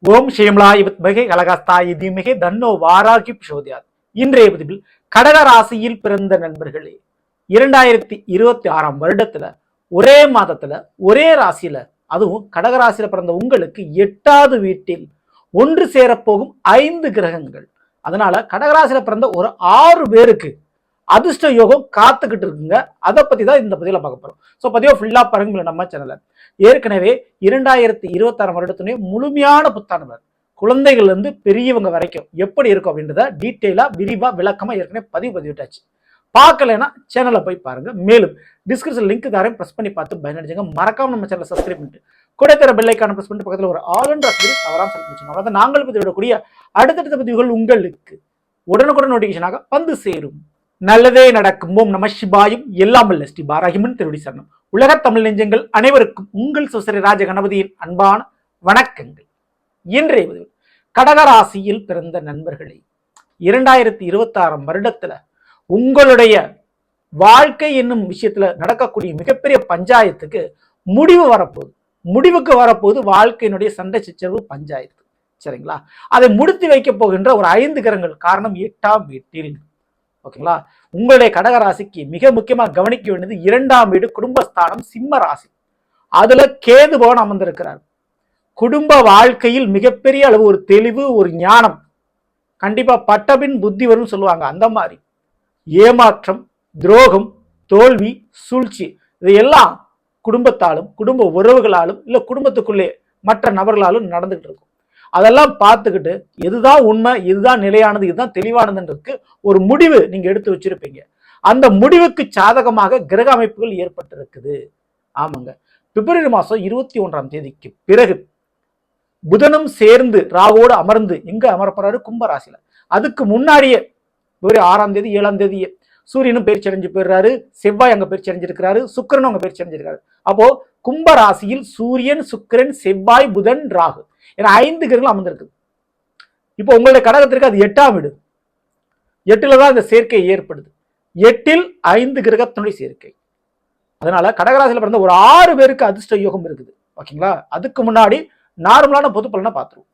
ஓம் ஷேம்லாய் வித்மகே கலகஸ்தாய் தீமகே தன்னோ வாராகி பிரசோதயாத். இன்றைய பதிவில் கடக ராசியில் பிறந்த நண்பர்களே, 2026 வருடத்துல ஒரே மாதத்துல ஒரே ராசியில, அதுவும் கடகராசியில பிறந்த உங்களுக்கு 8வது வீட்டில் ஒன்று சேரப்போகும் 5 கிரகங்கள். அதனால கடகராசியில பிறந்த ஒரு 6 பேருக்கு அதிர்ஷ்ட யோகம் காத்துக்கிட்டு இருக்குங்க. அதை பத்தி தான் இந்த பதிவில் பார்க்க போறோம். ஸோ பதிவை ஃபுல்லா பாருங்க நம்ம சேனல்ல. ஏற்கனவே 2026 வருடத்துடைய முழுமையான புத்தாண்டு குழந்தைகள் இருந்து பெரியவங்க வரைக்கும் எப்படி இருக்கும் அப்படின்றத டீட்டெயிலா விரிவா விளக்கமா ஏற்கனவே பதிவிட்டாச்சு. பார்க்கலன்னா சேனலை போய் பாருங்க. மேலும் டிஸ்கிரிப்ஷன் லிங்க் தாரையும் பிரஸ் பண்ணி பார்த்து பயனடைஞ்சுங்க. மறக்காம நம்ம சேனலை சப்ஸ்கிரைப் பண்ணிட்டு கூட தர பெல் ஐக்கான பிரஸ் பண்ணிட்டு பக்கத்தில் ஒரு ஆல் என்ற தவறாம செலுத்தி அதாவது நாங்கள் பதிவிடக்கூடிய அடுத்தடுத்த பதிவுகள் உங்களுக்கு உடனுக்குடன் நோட்டிபிகேஷனாக வந்து சேரும். நல்லதே நடக்கும். ஓம் நம சிவாயும் எல்லாம் வல்ல ஸ்ரீ பாராகிமன் திருவடி சரணம். உலக தமிழ் நெஞ்சங்கள் அனைவருக்கும் உங்கள் சுசரி ராஜ கணபதியின் அன்பான வணக்கங்கள். இன்றைய கடகராசியில் பிறந்த நண்பர்களே, 2026 வருடத்துல உங்களுடைய வாழ்க்கை என்னும் விஷயத்துல நடக்கக்கூடிய மிகப்பெரிய பஞ்சாயத்துக்கு முடிவுக்கு வரப்போகுது வாழ்க்கையினுடைய சண்டை சச்சரவு பஞ்சாயத்து. சரிங்களா? அதை முடித்து வைக்க போகின்ற ஒரு 5 கிரகங்கள். காரணம் 8ஆம் வீட்டில். ஓகேங்களா? உங்களுடைய கடகராசிக்கு மிக முக்கியமா கவனிக்க வேண்டியது 2ஆம் வீடு குடும்பஸ்தானம் சிம்ம ராசி. அதுல கேது பகவான் அமர்ந்திருக்கிறார். குடும்ப வாழ்க்கையில் மிகப்பெரிய அளவு ஒரு தெளிவு, ஒரு ஞானம், கண்டிப்பா பட்டபின் புத்தி வரும் சொல்லுவாங்க. அந்த மாதிரி ஏமாற்றம், துரோகம், தோல்வி, சூழ்ச்சி இதையெல்லாம் குடும்பத்தாலும் குடும்ப உறவுகளாலும் இல்ல குடும்பத்துக்குள்ளே மற்ற நபர்களாலும் நடந்துகிட்டு இருக்கும். அதெல்லாம் பார்த்துக்கிட்டு எதுதான் உண்மை, இதுதான் நிலையானது, இதுதான் தெளிவானதுன்றதுக்கு ஒரு முடிவு நீங்க எடுத்து வச்சிருப்பீங்க. அந்த முடிவுக்கு சாதகமாக கிரக அமைப்புகள் ஏற்பட்டிருக்குது. ஆமாங்க, பிப்ரவரி மாசம் 21ஆம் தேதிக்கு பிறகு புதனும் சேர்ந்து ராகுவோடு அமர்ந்து எங்க அமரப்படுறாரு? கும்பராசியில. அதுக்கு முன்னாடியே பிப்ரவரி 6ஆம் தேதி 7ஆம் தேதியே சூரியனும் பயிற்சி அடைஞ்சு போயிடுறாரு. செவ்வாய் அங்க பயிற்சி அடைஞ்சிருக்கிறாரு. சுக்கிரனும் அங்க பயிற்சி அடைஞ்சிருக்காரு. அப்போ கும்பராசியில் சூரியன், சுக்கிரன், செவ்வாய், புதன், ராகு என 5 கிரகங்கள் அமர்ந்திருக்கு. இப்போ உங்களுடைய கடகத்திற்கு அது 8ஆம் வீடு. 8ல தான் இந்த சேர்க்கை ஏற்படுது. 8ல் 5 கிரகத்தினுடைய சேர்க்கை. அதனால கடகராசியில பிறந்த ஒரு 6 பேருக்கு அதிர்ஷ்ட யோகம் இருக்குது. ஓகேங்களா? அதுக்கு முன்னாடி நார்மலான பொது பலனை பார்த்துருவோம்.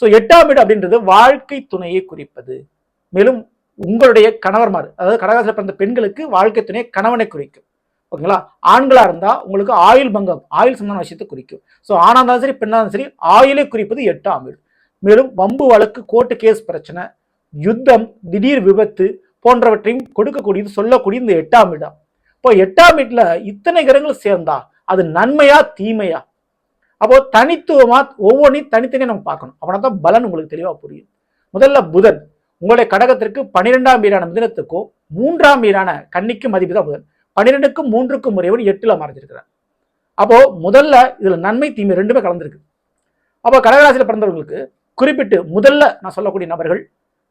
ஸோ 8ஆம் வீடு அப்படின்றது வாழ்க்கை துணையை குறிப்பது. மேலும் உங்களுடைய கணவர்மார், அதாவது கடகராசியில பிறந்த பெண்களுக்கு வாழ்க்கை துணையை கணவனை குறிக்கும். ஓகேங்களா? ஆண்களா இருந்தா உங்களுக்கு ஆயுள் பங்கம், ஆயுள் சம்பந்தமான விஷயத்தை குறிக்கும். ஸோ ஆனா இருந்தாலும் சரி பெண்ணா இருந்தாலும் சரி ஆயுளை குறிப்பது 8ஆம் வீடு. மேலும் வம்பு வழக்கு, கோர்ட்டு கேஸ் பிரச்சனை, யுத்தம், திடீர் விபத்து போன்றவற்றையும் கொடுக்கக்கூடியது சொல்லக்கூடிய இந்த 8ஆம் வீடு. இப்போ 8ஆம் வீட்டுல இத்தனை கிரகங்கள் சேர்ந்தா அது நன்மையா தீமையா? அப்போ தனித்துவமா ஒவ்வொன்றையும் தனித்தனியா நம்ம பார்க்கணும். அப்படின்னா தான் பலன் உங்களுக்கு தெளிவா புரியும். முதல்ல புதன் உங்களுடைய கடகத்திற்கு 12ஆம் வீடான மிதுனத்துக்கும் 3ஆம் வீடான கன்னிக்கும் அதிபதி தான் புதன். 12க்கும் 3க்கும் முறையவர் 8ல் மறைஞ்சிருக்கிறார். அப்போ முதல்ல இதுல நன்மை தீமை ரெண்டுமே கலந்துருக்கு. அப்போ கடகராசியில பிறந்தவர்களுக்கு குறிப்பிட்டு முதல்ல நான் சொல்லக்கூடிய நபர்கள்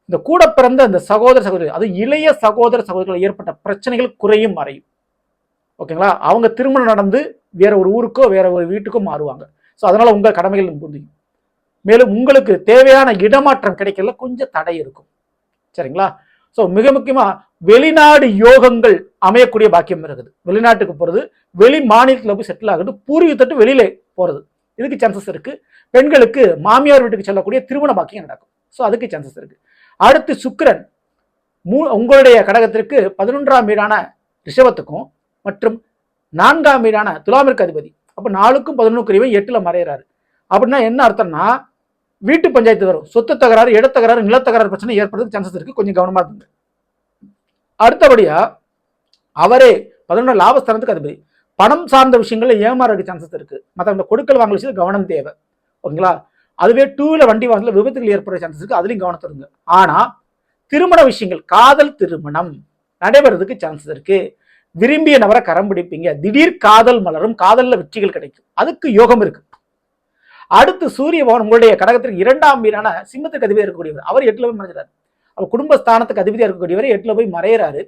இந்த கூட பிறந்த இந்த சகோதர சகோதரி, அது இளைய சகோதர சகோதரிகள் ஏற்பட்ட பிரச்சனைகள் குறையும் மறையும். ஓகேங்களா? அவங்க திருமணம் நடந்து வேற ஒரு ஊருக்கோ வேற ஒரு வீட்டுக்கோ மாறுவாங்க. ஸோ அதனால உங்க கடமைகள் புரியும். மேலும் உங்களுக்கு தேவையான இடமாற்றம் கிடைக்கல கொஞ்சம் தடை இருக்கும். சரிங்களா? ஸோ மிக முக்கியமா வெளிநாடு யோகங்கள் அமையக்கூடிய பாக்கியம் இருக்குது. வெளிநாட்டுக்கு போறது, வெளி மாநிலத்தில் போய் செட்டில் ஆகுது, பூர்வீகத்தட்டு வெளியில போறது, இதுக்கு சான்சஸ் இருக்கு. பெண்களுக்கு மாமியார் வீட்டுக்கு செல்லக்கூடிய திருமண பாக்கியம் நடக்கும். ஸோ அதுக்கு சான்சஸ் இருக்கு. அடுத்து சுக்கிரன் உங்களுடைய கடகத்திற்கு 11ஆம் வீடான ரிஷபத்துக்கும் மற்றும் 4ஆம் வீடான துலாமிற்கு அதிபதி. அப்ப 4க்கும் 11க்கும் 8ல மறைகிறாரு. அப்படின்னா என்ன அர்த்தம்னா வீட்டு பஞ்சாயத்து வரும், சொத்து தகராறு, இடத்தகராறு, நிலத்தகராறு பிரச்சனை ஏற்படுறதுக்கு சான்சஸ் இருக்கு. கொஞ்சம் கவனமா இருக்கு. அடுத்தபடியா அவரே 11 லாபஸ்தானத்துக்கு அதிபதி. பணம் சார்ந்த விஷயங்கள்ல ஏமாறதுக்கு சான்சஸ் இருக்கு. மற்ற கொடுக்கல் வாங்கல் விஷயத்துல கவனம் தேவை. ஓகேங்களா? அதுவே 2 வண்டி வாங்கல விபத்துகள் ஏற்படுற சான்சஸ் இருக்கு. அதுலயும் கவனத்தை இருங்க. ஆனா திருமண விஷயங்கள், காதல் திருமணம் நடைபெறதுக்கு சான்சஸ் இருக்கு. விரும்பிய நபரை கரம் பிடிப்பீங்க. திடீர் காதல் மலரும், காதல்ல வெற்றிகள் கிடைக்கும். அதுக்கு யோகம் இருக்கு. அடுத்து சூரிய பகவான் உங்களுடைய கடகத்திற்கு 2ஆம் வீடான சிம்மத்துக்கு அதிபதியாக இருக்கக்கூடியவர். அவர் 8ல போய் மறைஞ்சாரு. அவர் குடும்பஸ்தானத்துக்கு அதிபதியாக இருக்கக்கூடியவர் 8ல போய் மறைகிறாரு.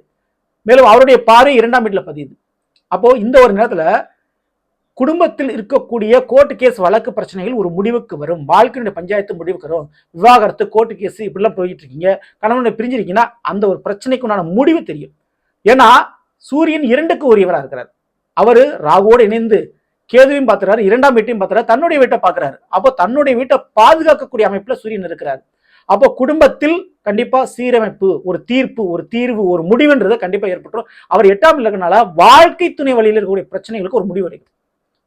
மேலும் அவருடைய பார்வை 2ஆம் வீட்டுல பதியுது. அப்போ இந்த ஒரு நேரத்துல குடும்பத்தில் இருக்கக்கூடிய கோர்ட்டு கேஸ் வழக்கு பிரச்சனைகள் ஒரு முடிவுக்கு வரும். வாழ்க்கையுடைய பஞ்சாயத்து முடிவுக்கு வரும். விவாகரத்து, கோர்ட்டு கேஸ் இப்படிலாம் போயிட்டு இருக்கீங்க, கணவனை பிரிஞ்சிருக்கீங்கன்னா அந்த ஒரு பிரச்சனைக்கு உண்டான முடிவு தெரியும். ஏன்னா சூரியன் 2க்கு உரியவராக இருக்கிறார். அவரு ராகுவோடு இணைந்து கேதுவையும் பார்த்துறாரு, 2ஆம் வீட்டையும் பார்த்துறாரு, தன்னுடைய வீட்டை பார்க்கிறாரு. அப்போ தன்னுடைய வீட்டை பாதுகாக்கக்கூடிய அமைப்புல சூரியன் இருக்கிறார். அப்போ குடும்பத்தில் கண்டிப்பா சீரமைப்பு, ஒரு தீர்ப்பு, ஒரு தீர்வு, ஒரு முடிவுன்றது கண்டிப்பா ஏற்பட்டுரும். அவர் 8ஆம் இருக்கனால வாழ்க்கை துணை வழியில் இருக்கக்கூடிய பிரச்சனைகளுக்கு ஒரு முடிவு கிடைக்கும்.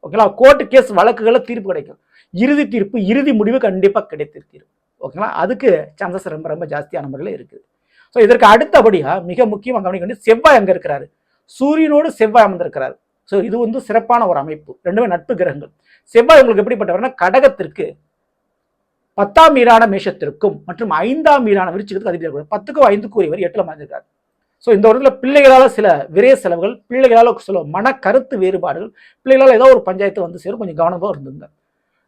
ஓகேங்களா? கோர்ட்டு கேஸ் வழக்குகளை தீர்ப்பு கிடைக்கும். இறுதி தீர்ப்பு, இறுதி முடிவு கண்டிப்பா கிடைத்திருக்கிறது. ஓகேங்களா? அதுக்கு சான்சஸ் ரொம்ப ரொம்ப ஜாஸ்தியான முறையில் இருக்குது. ஸோ இதற்கு அடுத்தபடியா மிக முக்கியமாக கவனிக்க வேண்டிய செவ்வாய் அங்க இருக்கிறாரு. சூரியனோடு செவ்வாய் அமர்ந்திருக்கிறாரு. ஸோ இது வந்து சிறப்பான ஒரு அமைப்பு. ரெண்டுமே நட்பு கிரகங்கள். செவ்வாய் உங்களுக்கு எப்படிப்பட்டவர்னா கடகத்திற்கு 10ஆம் வீடான மேஷத்திற்கும் மற்றும் 5ஆம் வீடான விருச்சிகத்துக்கு அதிபதி 10க்கும் 5க்கும் உரியவர் 8ல மறைஞ்சிருக்காரு. ஸோ இந்த வருடத்துல பிள்ளைகளால சில விரைய செலவுகள், பிள்ளைகளால சில மன கருத்து வேறுபாடுகள், பிள்ளைகளால் ஏதோ ஒரு பஞ்சாயத்து வந்து சேரும், கொஞ்சம் கவனமாக இருந்துங்க.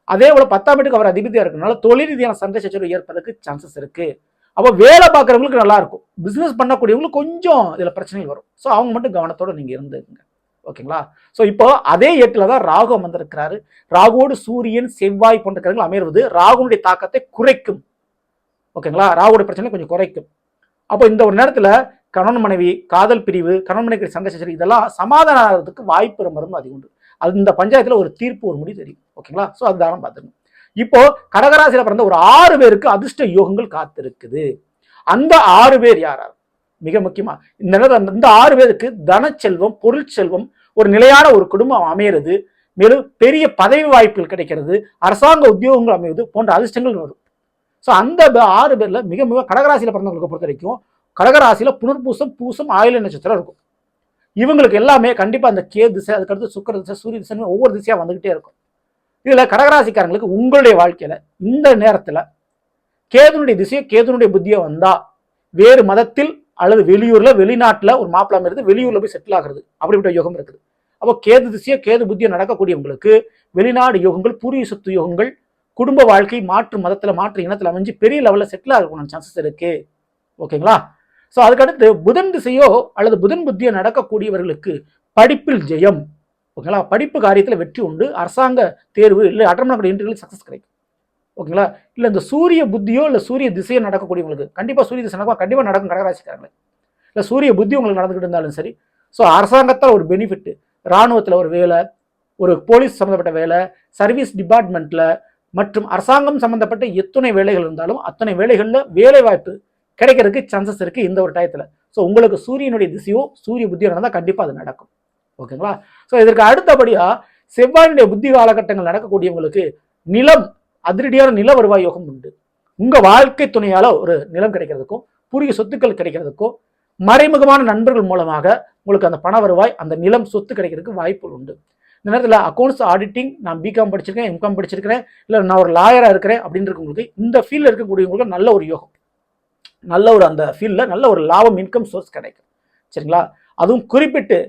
அதே போல 10ஆம் வீட்டுக்கு அவர் அதிபதியா இருக்கனால தொழில் ரீதியான சண்டை சச்சரவு ஏற்பதற்கு சான்சஸ் இருக்கு. அப்போ வேலை பார்க்குறவங்களுக்கு நல்லா இருக்கும், பிசினஸ் பண்ணக்கூடியவங்களுக்கு கொஞ்சம் இதுல பிரச்சனைகள் வரும். ஸோ அவங்க மட்டும் கவனத்தோட நீங்க இருந்துங்க. ஓகேங்களா? ஸோ இப்போ அதே 8ல தான் ராகு அமர்ந்திருக்கிறாரு. ராகுவோடு சூரியன், செவ்வாய் போன்ற கிரகங்கள் அமைவது ராகுனுடைய தாக்கத்தை குறைக்கும். ஓகேங்களா? ராகுடைய பிரச்சனை கொஞ்சம் குறைக்கும். அப்போ இந்த ஒரு நேரத்துல கணவன் மனைவி காதல் பிரிவு, கணவன் மனைவி சண்டை சச்சரவு இதெல்லாம் சமாதானம் ஆகிறதுக்கு வாய்ப்பு ரொம்ப ரொம்ப அதிகம் உண்டு. அது இந்த பஞ்சாயத்துல ஒரு தீர்ப்பு, ஒரு முடிவு தெரியும். ஓகேங்களா? ஸோ அது தானம் பார்த்துக்கணும். இப்போ கடகராசியில பிறந்த ஒரு 6 பேருக்கு அதிர்ஷ்ட யோகங்கள் காத்திருக்குது. அந்த 6 பேர் யாரார்? மிக முக்கியமா இந்த 6 பேருக்கு தனச்செல்வம், பொருள் செல்வம், ஒரு நிலையான ஒரு குடும்பம் அமையிறது, மேலும் பெரிய பதவி வாய்ப்புகள் கிடைக்கிறது, அரசாங்க உத்தியோகங்கள் அமைவது போன்ற அதிர்ஷ்டங்கள் வரும். ஸோ அந்த 6 பேர்ல மிக மிக கடகராசியில பிறந்தவங்களுக்கு பொறுத்த வரைக்கும் கடகராசியில புனர்பூசம், பூசம், ஆயில நட்சத்திரம் இருக்கும். இவங்களுக்கு எல்லாமே கண்டிப்பா அந்த கே திசை, அதுக்கடுத்து சுக்கிர திசை, சூரிய திசை ஒவ்வொரு திசையா வந்துகிட்டே இருக்கும். இதுல கடகராசிக்காரங்களுக்கு உங்களுடைய வாழ்க்கையில இந்த நேரத்துல கேதுனுடைய திசையோ கேதுனுடைய புத்தியோ வந்தா வேறு மதத்தில் அல்லது வெளியூர்ல வெளிநாட்டுல ஒரு மாப்பிளம் இருந்து வெளியூர்ல போய் செட்டில் ஆகுறது, அப்படிப்பட்ட யோகம் இருக்குது. அப்போ கேது திசையோ கேது புத்தியோ நடக்கக்கூடியவங்களுக்கு வெளிநாடு யோகங்கள், பூர்வீக சொத்து யோகங்கள், குடும்ப வாழ்க்கை மாற்று மதத்துல மாற்று இனத்துல அமைஞ்சு பெரிய லெவல்ல செட்டில் ஆகக்கூடிய சான்சஸ் இருக்கு. ஓகேங்களா? ஸோ அதுக்கடுத்து புதன் திசையோ அல்லது புதன் புத்தியோ நடக்கக்கூடியவர்களுக்கு படிப்பில் ஜெயம். ஓகேங்களா? படிப்பு காரியத்தில் வெற்றி உண்டு, அரசாங்க தேர்வு இல்லை அட்டர்மனல் இன்டர்வியூ சக்சஸ் கிடைக்கும். ஓகேங்களா? இல்லை இந்த சூரிய புத்தியோ இல்லை சூரிய திசையோ நடக்கக்கூடியவங்களுக்கு கண்டிப்பாக சூரிய திசை நடக்கும், கண்டிப்பாக நடக்கும் கடகராசிக்காரங்களே. இல்லை சூரிய புத்தி உங்களுக்கு நடந்துகிட்டு இருந்தாலும் சரி. ஸோ அரசாங்கத்தில் ஒரு பெனிஃபிட், இராணுவத்தில் ஒரு வேலை, ஒரு போலீஸ் சம்மந்தப்பட்ட வேலை, சர்வீஸ் டிபார்ட்மெண்ட்ல மற்றும் அரசாங்கம் சம்பந்தப்பட்ட எத்தனை வேலைகள் இருந்தாலும் அத்தனை வேலைகளில் வேலை வாய்ப்பு கிடைக்கிறதுக்கு சான்சஸ் இருக்கு இந்த ஒரு டயத்துல. ஸோ உங்களுக்கு சூரியனுடைய திசையோ சூரிய புத்தியோ நடந்தால் கண்டிப்பாக அது நடக்கும். ஓகேங்களா? ஸோ இதற்கு அடுத்தபடியா செவ்வாயினுடைய புத்தி காலகட்டங்கள் நடக்கக்கூடியவங்களுக்கு நிலம், அதிரடியான நில வருவாய் யோகம் உண்டு. உங்க வாழ்க்கை துணையால ஒரு நிலம் கிடைக்கிறதுக்கும் பூர்வீக சொத்துக்கள் கிடைக்கிறதுக்கும் மறைமுகமான நண்பர்கள் மூலமாக உங்களுக்கு அந்த பண வருவாய், அந்த நிலம், சொத்து கிடைக்கிறதுக்கு வாய்ப்புகள் உண்டு. இந்த நேரத்தில் அக்கௌண்ட்ஸ் ஆடிட்டிங், நான் பிகாம் படிச்சிருக்கேன், எம்காம் படிச்சிருக்கிறேன், இல்லை நான் ஒரு லாயரா இருக்கிறேன் அப்படின்னு இருக்கவங்களுக்கு இந்த ஃபீல்டில் இருக்கக்கூடியவங்களுக்கு நல்ல ஒரு யோகம், நல்ல ஒரு அந்த ஃபீல்டில் நல்ல ஒரு லாபம், இன்கம் சோர்ஸ் கிடைக்கும். சரிங்களா? அதுவும் குறிப்பிட்டு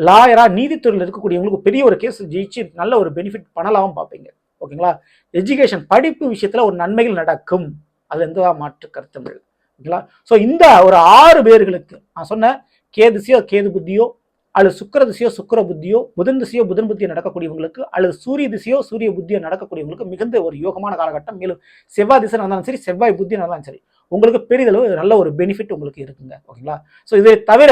லாயரா நீதித்துறையில் இருக்கக்கூடியவங்களுக்கு பெரிய ஒரு கேஸ் ஜெயிச்சு நல்ல ஒரு பெனிஃபிட் பண்ணலாவும் பார்ப்பீங்க. ஓகேங்களா? எஜுகேஷன் படிப்பு விஷயத்துல ஒரு நன்மைகள் நடக்கும், அது எந்த மாற்று கருத்தும் இல்லை. ஓகேங்களா? ஸோ இந்த ஒரு 6 பேர்களுக்கு நான் சொன்ன கேதிசையோ கேது புத்தியோ அல்லது சுக்கிர திசையோ சுக்கிர புத்தியோ, புதன் திசையோ புதன் புத்தியோ நடக்கக்கூடியவங்களுக்கு அல்லது சூரிய திசையோ சூரிய புத்தியோ நடக்கக்கூடியவங்களுக்கு மிகுந்த ஒரு யோகமான காலகட்டம். மேலும் செவ்வாய் திசை நடந்தாலும் சரி, செவ்வாய் புத்தி நடந்தாலும் சரி, உங்களுக்கு பெரிதளவு நல்ல ஒரு பெனிஃபிட் உங்களுக்கு இருக்குங்க. ஓகேங்களா? ஸோ இதை தவிர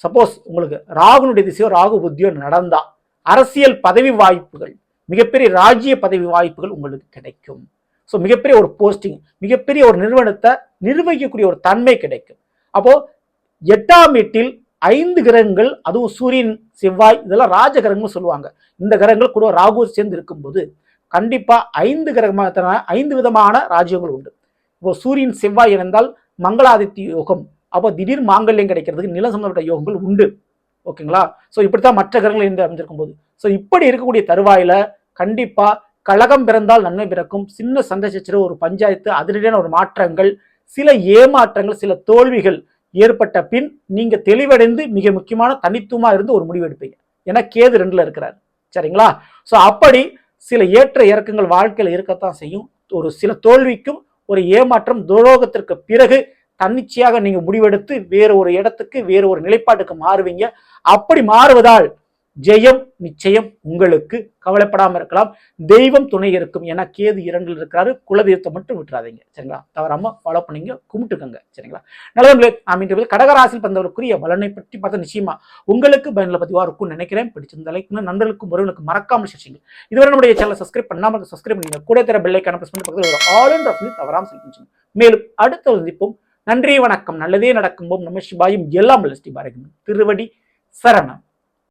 சப்போஸ் உங்களுக்கு ராகுனுடைய திசையோ ராகு புத்தியோ நடந்தா அரசியல் பதவி வாய்ப்புகள், மிகப்பெரிய ராஜ்ய பதவி வாய்ப்புகள் உங்களுக்கு கிடைக்கும். ஸோ மிகப்பெரிய ஒரு போஸ்டிங், மிகப்பெரிய ஒரு நிறுவனத்தை நிர்வகிக்கக்கூடிய ஒரு தன்மை கிடைக்கும். அப்போ 8ஆம் வீட்டில் 5 கிரகங்கள், அதுவும் சூரியன், செவ்வாய், இதெல்லாம் ராஜ கிரகங்கள் சொல்லுவாங்க. இந்த கிரகங்கள் கூட ராகு சேர்ந்து இருக்கும்போது கண்டிப்பா 5 கிரகமான 5 விதமான ராஜ்யங்கள் உண்டு. இப்போ சூரியன் செவ்வாய் இணைந்தால் மங்களாதித்ய யோகம், அப்போ திடீர் மாங்கல்யம் கிடைக்கிறதுக்கு நில சம்பந்தப்பட்ட யோகங்கள் உண்டு. ஓகேங்களா? ஸோ இப்படித்தான் மற்ற கிரகங்கள் இருந்து அமைஞ்சிருக்கும் போது. ஸோ இப்படி இருக்கக்கூடிய தருவாயில கண்டிப்பா கழகம் பிறந்தால் நன்மை பிறக்கும். சின்ன சண்டை சச்சரவு, ஒரு பஞ்சாயத்து, அதிரடியான ஒரு மாற்றங்கள், சில ஏமாற்றங்கள், சில தோல்விகள் ஏற்பட்ட பின் நீங்க தெளிவடைந்து மிக முக்கியமான தனித்துவமா இருந்து ஒரு முடிவு எடுப்பீங்க. ஏன்னா கேது 2ல இருக்கிறார். சரிங்களா? ஸோ அப்படி சில ஏற்ற இறக்கங்கள் வாழ்க்கையில் இருக்கத்தான் செய்யும். ஒரு சில தோல்விக்கும் ஒரு ஏமாற்றம், துரோகத்திற்கு பிறகு தன்னிச்சையாக நீங்க முடிவெடுத்து வேறு ஒரு இடத்துக்கு, வேறு ஒரு நிலைப்பாட்டுக்கு மாறுவீங்க. அப்படி மாறுவதால் ஜெயம் நிச்சயம் உங்களுக்கு. கவலைப்படாம இருக்கலாம், தெய்வம் துணை இருக்கும். ஏன்னா கேது 2ல் இருக்கிறாரு. குலதெய்வத்தை மட்டும் விட்டுறாதீங்க சரிங்களா. தவறாம ஃபாலோ பண்ணீங்க, கும்பிட்டுக்கங்க சரிங்களா. நல்லது, நாம் கடகராசியில் பிறந்தவருக்குரிய பலனை பற்றி பார்த்தா நிச்சயமா உங்களுக்கு பயனுள்ள பதிவாக இருக்கும்னு நினைக்கிறேன். பிடிச்சிருந்த லைக் நண்பர்களுக்கும் ஒருவனுக்கு மறக்காமல் ஷேர். இதுவரை நம்முடைய சேனலை சப்ஸ்கிரைப் பண்ணாமல் சப்ஸ்கிரைப் பண்ணீங்க, கூட தர பெல் ஐக்கான பிரஸ் பண்ணி பக்கத்தில் ஒரு ஆல் என்ற ஆப்ஷனை தவறாமல் செலுத்துங்க. மேலும் அடுத்த சந்திப்போம். நன்றி, வணக்கம். நல்லதே நடக்கும். நம சிவாயும். எல்லாம் ஸ்ரீ பாரதி திருவடி சரணம்.